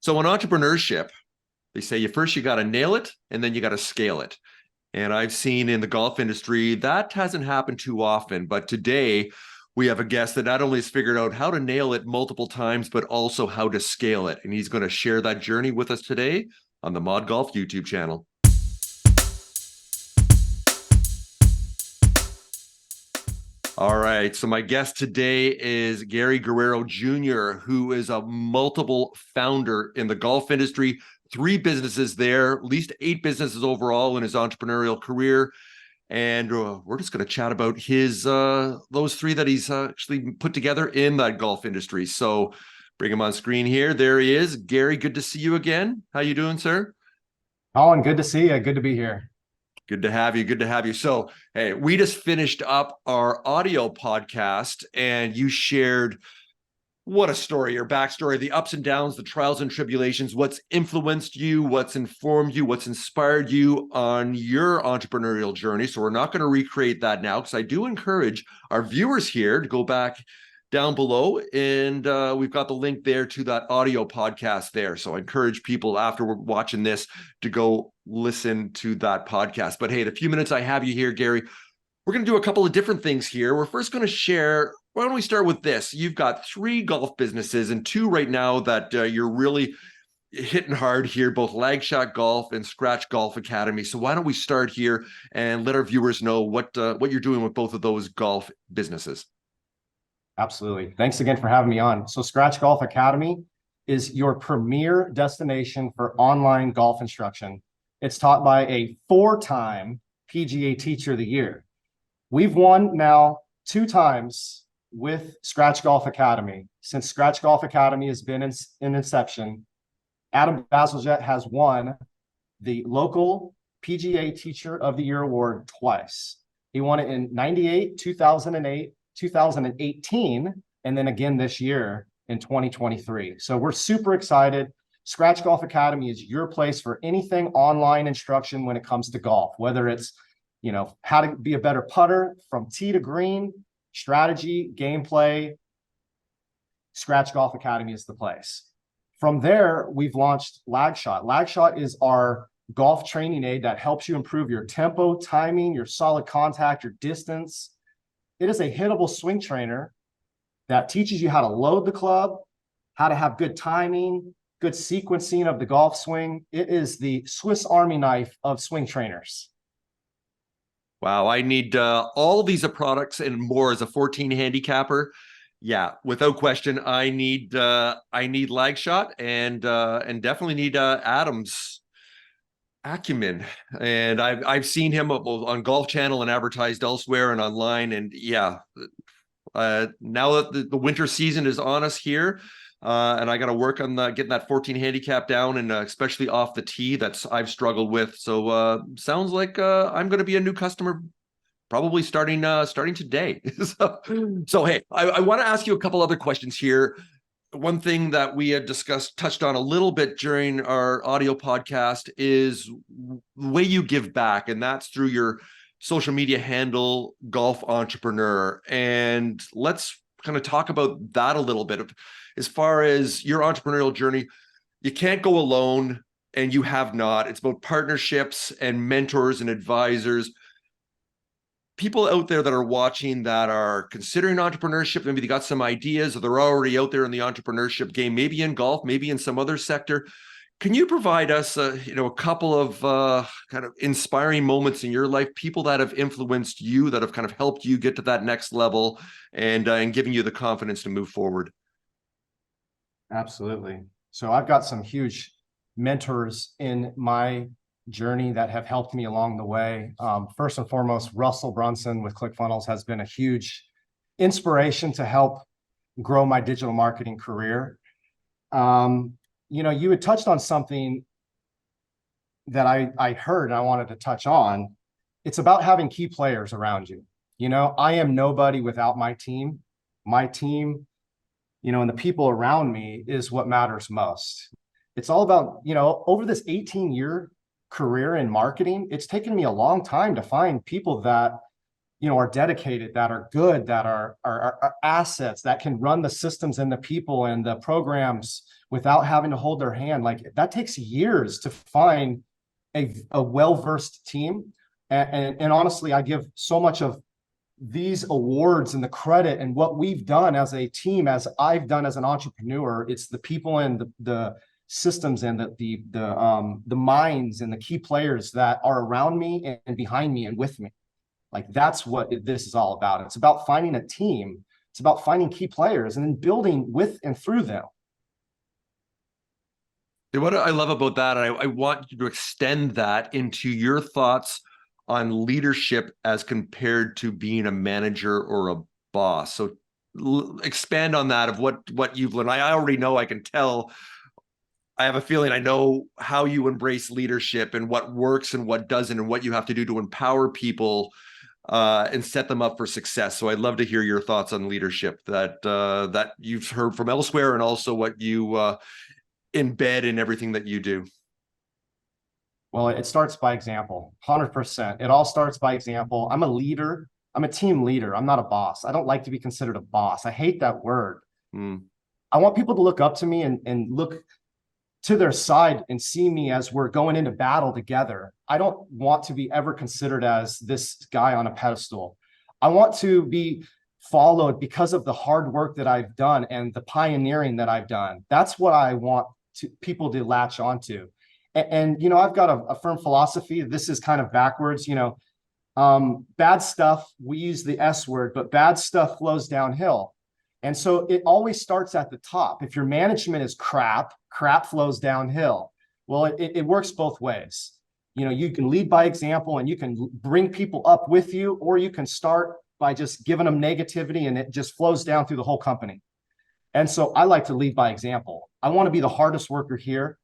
So in entrepreneurship, they say you got to nail it and then you got to scale it. And I've seen in the golf industry that hasn't happened too often. But today we have a guest that not only has figured out how to nail it multiple times, but also how to scale it. And he's going to share that journey with us today on the Mod Golf YouTube channel. All right. So my guest today is Guerrero Jr., who is a multiple founder in the golf industry, 3 businesses there, at least 8 businesses overall in his entrepreneurial career. And we're just going to chat about his those 3 that he's actually put together in that golf industry. So bring him on screen here. There he is. Gary, good to see you again. How you doing, sir? Colin, good to see you. Good to be here. Good to have you. Good to have you. So, hey, we just finished up our audio podcast and you shared what a story, your backstory, the ups and downs, the trials and tribulations, what's influenced you, what's informed you, what's inspired you on your entrepreneurial journey. So we're not going to recreate that now because I do encourage our viewers here to go back down below and we've got the link there to that audio podcast there. So I encourage people after we're watching this to go listen to that podcast. But hey, the few minutes I have you here, Gary, we're going to do a couple of different things here. We're first going to share, why don't we start with this? You've got 3 golf businesses and 2 right now that you're really hitting hard here, both Lag Shot Golf and Scratch Golf Academy. So why don't we start here and let our viewers know what you're doing with both of those golf businesses? Absolutely. Thanks again for having me on. So Scratch Golf Academy is your premier destination for online golf instruction. It's taught by a 4-time PGA Teacher of the Year. We've won now 2 times with Scratch Golf Academy. Since Scratch Golf Academy has been in inception, Adam Bazalgette has won the local PGA Teacher of the Year award twice. He won it in 98, 2008, 2018, and then again this year in 2023. So we're super excited. Scratch Golf Academy is your place for anything online instruction when it comes to golf, whether it's, how to be a better putter from tee to green, strategy, gameplay. Scratch Golf Academy is the place. From there, we've launched Lag Shot. Lag Shot is our golf training aid that helps you improve your tempo, timing, your solid contact, your distance. It is a hittable swing trainer that teaches you how to load the club, how to have good timing, good sequencing of the golf swing. It is the Swiss Army knife of swing trainers. Wow, I need all these products and more as a 14 handicapper. Yeah, without question, I need Lag Shot and definitely need Adam's acumen. And I've seen him on Golf Channel and advertised elsewhere and online. And yeah, now that the winter season is on us here, and I got to work on getting that 14 handicap down, and especially off the tee, I've struggled with. So sounds like I'm going to be a new customer, probably starting today. so hey, I want to ask you a couple other questions here. One thing that we had touched on a little bit during our audio podcast is the way you give back, and that's through your social media handle, Golf Entrepreneur. And let's kind of talk about that a little bit. As far as your entrepreneurial journey, you can't go alone, and you have not. It's about partnerships and mentors and advisors. People out there that are watching that are considering entrepreneurship, maybe they got some ideas or they're already out there in the entrepreneurship game, maybe in golf, maybe in some other sector. Can you provide us a couple of kind of inspiring moments in your life, people that have influenced you, that have kind of helped you get to that next level and giving you the confidence to move forward? Absolutely. So I've got some huge mentors in my journey that have helped me along the way. First and foremost, Russell Brunson with ClickFunnels has been a huge inspiration to help grow my digital marketing career. You had touched on something that I heard and I wanted to touch on. It's about having key players around you. I am nobody without my team. My team, and the people around me is what matters most. It's all about, over this 18-year career in marketing, it's taken me a long time to find people that are dedicated, that are good, that are assets, that can run the systems and the people and the programs without having to hold their hand. Like that takes years to find a well-versed team. And honestly, I give so much of these awards and the credit and what we've done as a team, as I've done as an entrepreneur. It's the people and the systems and the minds and the key players that are around me and behind me and with me. Like that's what this is all about. It's about finding a team. It's about finding key players and then building with and through them. What I love about that, and I want you to extend that into your thoughts on leadership as compared to being a manager or a boss. So expand on that of what you've learned. I already know, I can tell, I have a feeling I know how you embrace leadership and what works and what doesn't and what you have to do to empower people and set them up for success. So I'd love to hear your thoughts on leadership that you've heard from elsewhere, and also what you embed in everything that you do. Well, it starts by example, 100%. It all starts by example. I'm a leader. I'm a team leader. I'm not a boss. I don't like to be considered a boss. I hate that word. I want people to look up to me and look to their side and see me as we're going into battle together. I don't want to be ever considered as this guy on a pedestal. I want to be followed because of the hard work that I've done and the pioneering that I've done. That's what I want people to latch onto. And I've got a firm philosophy. This is kind of backwards, bad stuff, we use the S word, but bad stuff flows downhill. And so it always starts at the top. If your management is crap flows downhill. Well, it works both ways. You can lead by example and you can bring people up with you, or you can start by just giving them negativity and it just flows down through the whole company. And so I like to lead by example. I want to be the hardest worker here.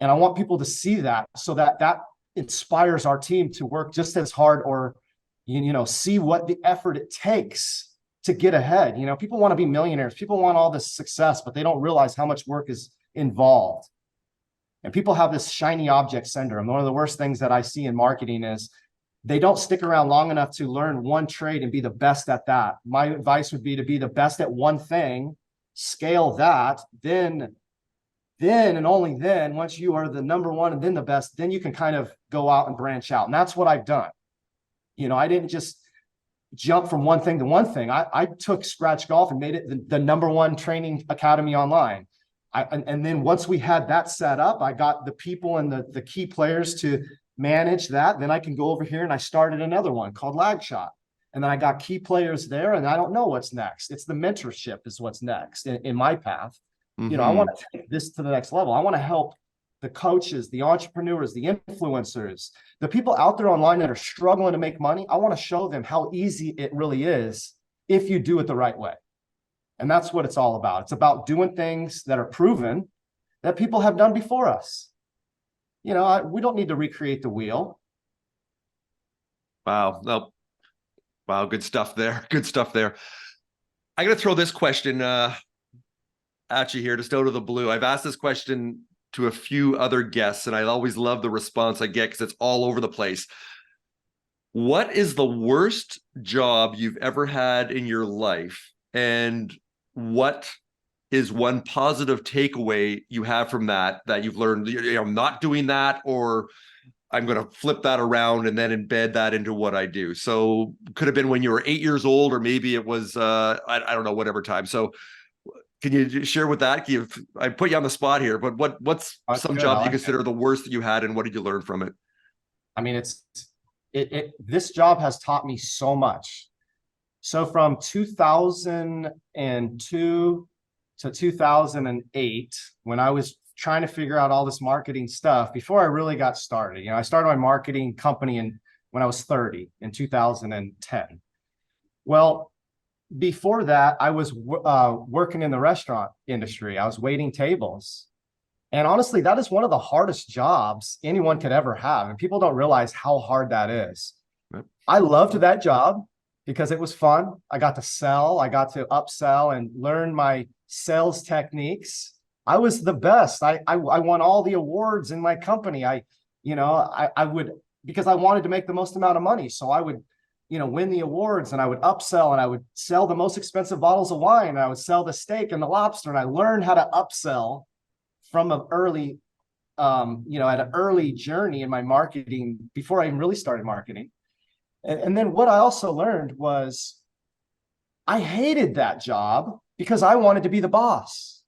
And I want people to see that, so that inspires our team to work just as hard, or, see what the effort it takes to get ahead. People want to be millionaires. People want all this success, but they don't realize how much work is involved. And people have this shiny object syndrome. One of the worst things that I see in marketing is they don't stick around long enough to learn one trade and be the best at that. My advice would be to be the best at one thing, scale that, then and only then, once you are the number one and then the best, then you can kind of go out and branch out. And that's what I've done. I didn't just jump from one thing to one thing. I took Scratch Golf and made it the number one training academy online. And then once we had that set up, I got the people and the key players to manage that. Then I can go over here and I started another one called Lag Shot. And then I got key players there, and I don't know what's next. It's the mentorship is what's next in my path. I want to take this to the next level. I want to help the coaches, the entrepreneurs, the influencers, the people out there online that are struggling to make money. I want to show them how easy it really is if you do it the right way. And that's what it's all about. It's about doing things that are proven that people have done before us. We don't need to recreate the wheel. Wow. No. Wow. Good stuff there. Good stuff there. I'm going to throw this question at you here, just out of the blue. I've asked this question to a few other guests, and I always love the response I get because it's all over the place. What is the worst job you've ever had in your life? And what is one positive takeaway you have from that you've learned, I'm not doing that, or I'm going to flip that around and then embed that into what I do? So could have been when you were 8 years old, or maybe it was, I don't know, whatever time. So can you share with that? I put you on the spot here, but what's some job you consider the worst that you had, and what did you learn from it? I mean, this job has taught me so much. So from 2002 to 2008, when I was trying to figure out all this marketing stuff, before I really got started, I started my marketing company when I was 30 in 2010. Well, before that, I was working in the restaurant industry. I was waiting tables. And honestly, that is one of the hardest jobs anyone could ever have. And people don't realize how hard that is. Yep. I loved that job because it was fun. I got to sell, I got to upsell and learn my sales techniques. I was the best. I won all the awards in my company. I would, because I wanted to make the most amount of money. So I would win the awards, and I would upsell, and I would sell the most expensive bottles of wine, and I would sell the steak and the lobster, and I learned how to upsell from an early, at an early journey in my marketing before I even really started marketing. And then what I also learned was I hated that job because I wanted to be the boss.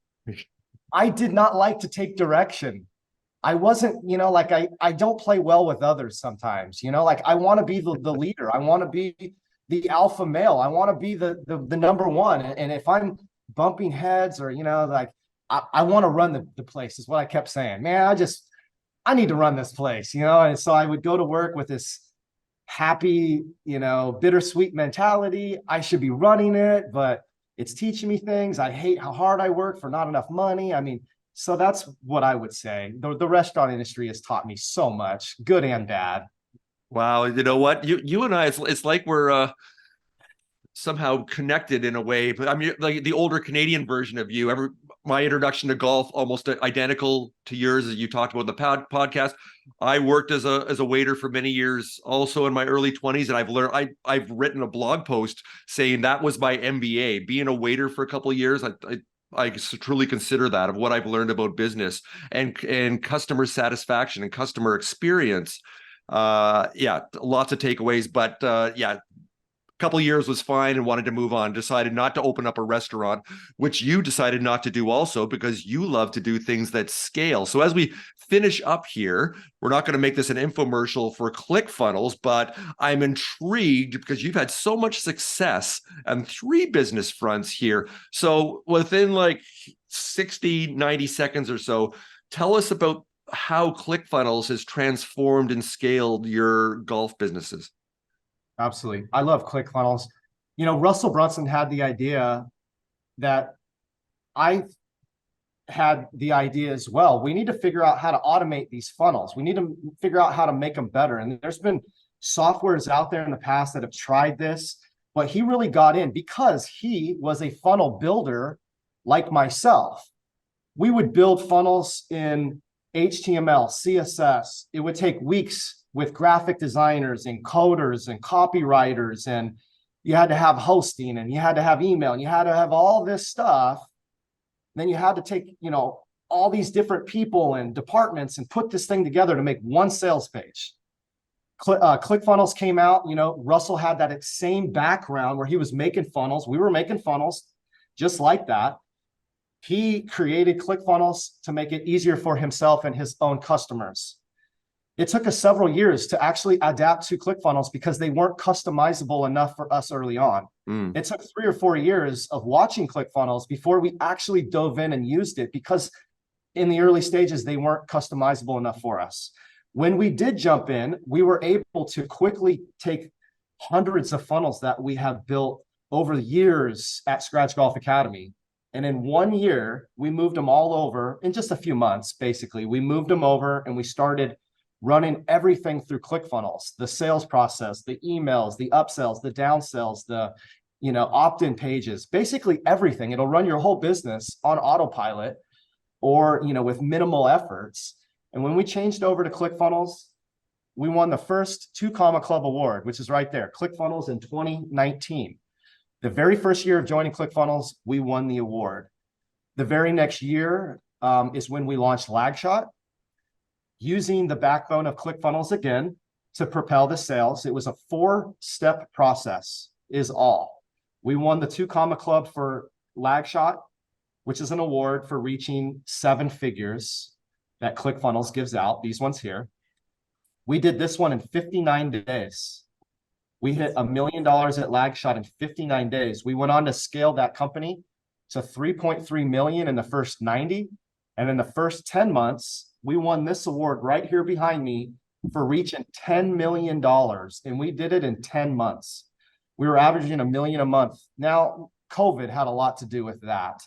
I did not like to take direction. I wasn't, like I don't play well with others sometimes, like I want to be the leader. I want to be the alpha male. I want to be the number one. And if I'm bumping heads or, like I want to run the place is what I kept saying. Man, I need to run this place, And so I would go to work with this happy, bittersweet mentality. I should be running it, but it's teaching me things. I hate how hard I work for not enough money. I mean, so that's what I would say. The restaurant industry has taught me so much, good and bad. Wow, you know what? You and I, it's like we're somehow connected in a way. But I'm like the older Canadian version of you. My introduction to golf almost identical to yours, as you talked about in the podcast. I worked as a waiter for many years, also in my early 20s, and I've written a blog post saying that was my MBA. Being a waiter for a couple of years, I truly consider that of what I've learned about business and customer satisfaction and customer experience. Yeah, lots of takeaways, but yeah, couple of years was fine and wanted to move on, decided not to open up a restaurant, which you decided not to do also because you love to do things that scale. So as we finish up here, we're not going to make this an infomercial for ClickFunnels, but I'm intrigued because you've had so much success on 3 business fronts here. So within like 60, 90 seconds or so, tell us about how ClickFunnels has transformed and scaled your golf businesses. Absolutely. I love ClickFunnels. Russell Brunson had the idea that I had the idea as well. We need to figure out how to automate these funnels. We need to figure out how to make them better. And there's been softwares out there in the past that have tried this, but he really got in because he was a funnel builder like myself. We would build funnels in HTML, CSS. It would take weeks with graphic designers and coders and copywriters, and you had to have hosting and you had to have email and you had to have all this stuff. Then you had to take, all these different people and departments and put this thing together to make one sales page. ClickFunnels came out, Russell had that same background where he was making funnels. We were making funnels just like that. He created ClickFunnels to make it easier for himself and his own customers. It took us several years to actually adapt to ClickFunnels because they weren't customizable enough for us early on. It took 3 or 4 years of watching ClickFunnels before we actually dove in and used it because in the early stages, they weren't customizable enough for us. When we did jump in, we were able to quickly take hundreds of funnels that we have built over the years at Scratch Golf Academy. And in 1 year, we moved them all over in just a few months, basically. We moved them over and we started running everything through ClickFunnels, the sales process, the emails, the upsells, the downsells, the opt-in pages, basically everything. It'll run your whole business on autopilot or with minimal efforts. And when we changed over to ClickFunnels, we won the first 2 Comma Club award, which is right there, ClickFunnels in 2019. The very first year of joining ClickFunnels, we won the award. The very next year is when we launched LagShot, using the backbone of ClickFunnels again to propel the sales. It was a 4-step process is all. We won the 2 Comma Club for LagShot, which is an award for reaching 7 figures that ClickFunnels gives out, these ones here. We did this one in 59 days. We hit $1 million at LagShot in 59 days. We went on to scale that company to 3.3 million in the first 90. And in the first 10 months, we won this award right here behind me for reaching $10 million. And we did it in 10 months. We were averaging $1 million a month. Now, COVID had a lot to do with that.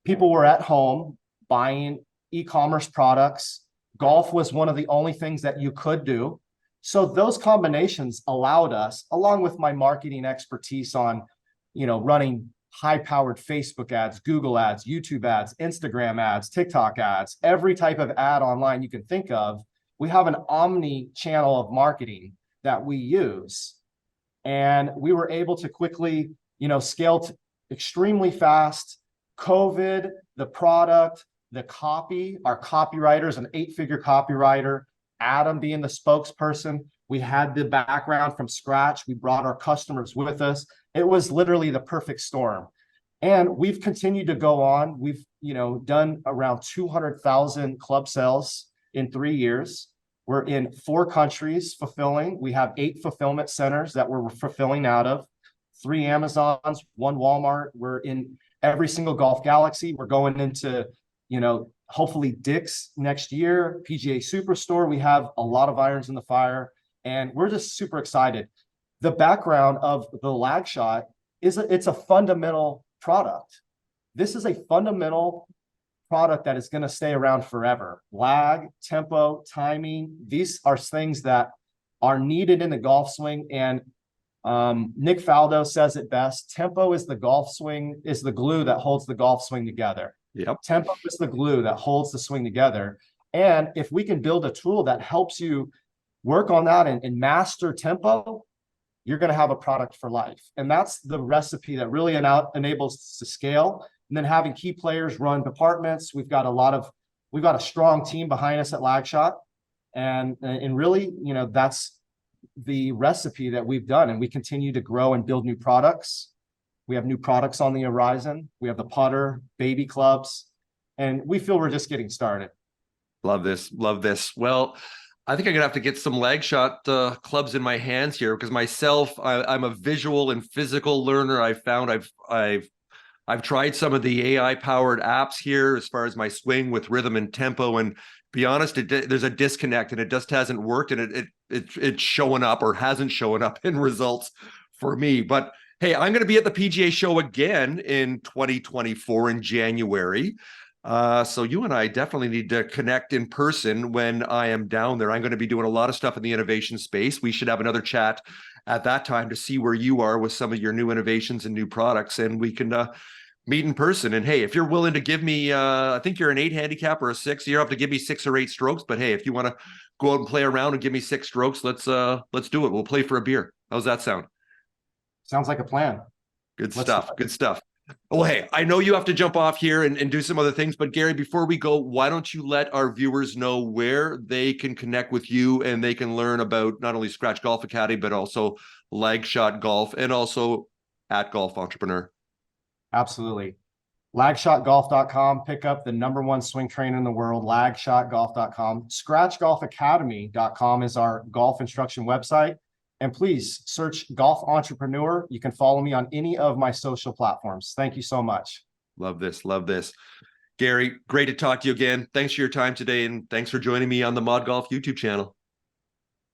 People were at home buying e-commerce products. Golf was one of the only things that you could do. So those combinations allowed us, along with my marketing expertise on, running high-powered Facebook ads, Google ads, YouTube ads, Instagram ads, TikTok ads, every type of ad online you can think of. We have an omni-channel of marketing that we use. And we were able to quickly, scale extremely fast. COVID, the product, the copy, our copywriters, an 8-figure copywriter, Adam being the spokesperson. We had the background from scratch. We brought our customers with us. It was literally the perfect storm. And we've continued to go on. We've, done around 200,000 club sales in 3 years. We're in 4 countries fulfilling. We have 8 fulfillment centers that we're fulfilling out of, 3 Amazons, 1 Walmart. We're in every single Golf Galaxy. We're going into, hopefully Dick's next year, PGA Superstore. We have a lot of irons in the fire, and we're just super excited. The background of the lag shot is it's a fundamental product. This is a fundamental product that is going to stay around forever. Lag, tempo, timing, these are things that are needed in the golf swing. And Nick Faldo says it best: tempo is the golf swing, is the glue that holds the golf swing together. Yep. Tempo is the glue that holds the swing together. And if we can build a tool that helps you work on that and master tempo, you're going to have a product for life. And that's the recipe that really enables us to scale. And then having key players run departments. We've got a strong team behind us at Lagshot. And really, that's the recipe that we've done. And we continue to grow and build new products. We have new products on the horizon. We have the putter, baby clubs, and we feel we're just getting started. Love this. Love this. Well, I think I'm gonna have to get some lag shot clubs in my hands here, because myself, I'm a visual and physical learner. I found I've tried some of the AI powered apps here as far as my swing with rhythm and tempo, and be honest, there's a disconnect, and it just hasn't worked, and it's showing up or hasn't shown up in results for me. But hey, I'm going to be at the PGA show again in 2024 in January. So you and I definitely need to connect in person when I am down there. I'm going to be doing a lot of stuff in the innovation space. We should have another chat at that time to see where you are with some of your new innovations and new products, and we can meet in person. And hey, if you're willing to give me, I think you're an 8 handicap or a 6, you don't have to give me 6 or 8 strokes, but hey, if you want to go out and play around and give me 6 strokes, let's do it. We'll play for a beer. How's that sound? Sounds like a plan. Good stuff. Good stuff. Well, hey, I know you have to jump off here and do some other things, but Gary, before we go, why don't you let our viewers know where they can connect with you and they can learn about not only Scratch Golf Academy, but also Lag Shot Golf and also at Golf Entrepreneur? Absolutely. Lagshotgolf.com. Pick up the #1 swing trainer in the world, lagshotgolf.com. Scratchgolfacademy.com is our golf instruction website. And please search Golf Entrepreneur. You can follow me on any of my social platforms. Thank you so much. Love this. Love this. Gary, great to talk to you again. Thanks for your time today, and thanks for joining me on the Mod Golf YouTube channel.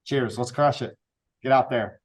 Cheers. Let's crush it. Get out there.